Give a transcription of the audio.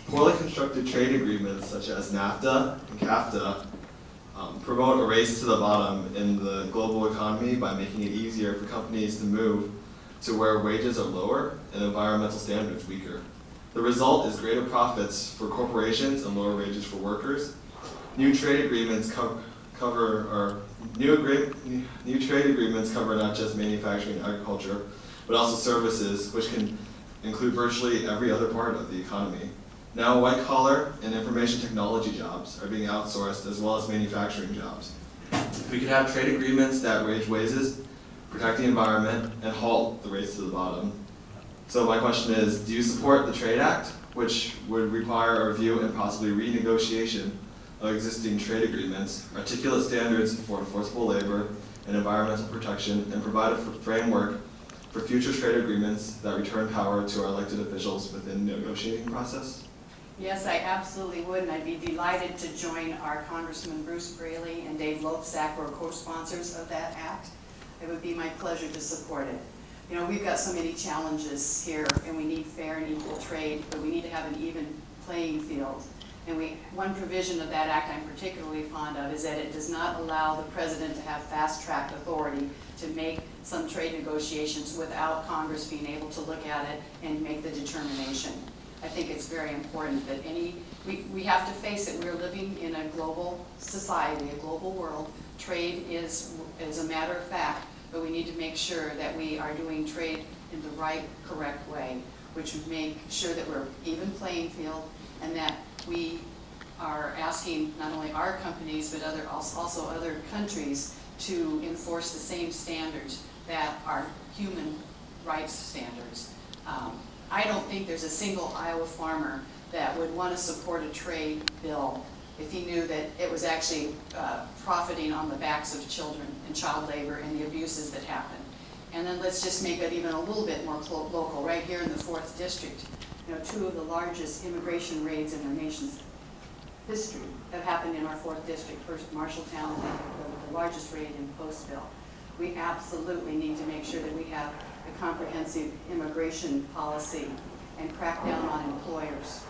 Poorly constructed trade agreements such as NAFTA and CAFTA promote a race to the bottom in the global economy by making it easier for companies to move to where wages are lower and environmental standards weaker. The result is greater profits for corporations and lower wages for workers. New trade agreements cover not just manufacturing and agriculture, but also services, which can include virtually every other part of the economy. Now, white-collar and information technology jobs are being outsourced as well as manufacturing jobs. We could have trade agreements that raise wages, protect the environment, and halt the race to the bottom. So my question is, do you support the Trade Act, which would require a review and possibly renegotiation of existing trade agreements, articulate standards for enforceable labor and environmental protection, and provide a framework for future trade agreements that return power to our elected officials within the negotiating process? Yes, I absolutely would, and I'd be delighted to join our Congressman Bruce Braley and Dave Loebsack, who are co-sponsors of that act. It would be my pleasure to support it. You know, we've got so many challenges here, and we need fair and equal trade, but we need to have an even playing field. And one provision of that act I'm particularly fond of is that it does not allow the president to have fast-track authority to make some trade negotiations without Congress being able to look at it and make the determination. I think it's very important that we have to face it. We're living in a global society, a global world. Trade is a matter of fact, but we need to make sure that we are doing trade in the right, correct way, which would make sure that we're even playing field and that we are asking not only our companies but also other countries to enforce the same standards that are human rights standards. I don't think there's a single Iowa farmer that would want to support a trade bill if he knew that it was actually profiting on the backs of children and child labor and the abuses that happen. And then let's just make it even a little bit more local. Right here in the 4th District, you know, 2 of the largest immigration raids in our nation's history have happened in our 4th District. First, Marshalltown, and then the largest raid in Postville. We absolutely need to make sure that we have a comprehensive immigration policy and crack down on employers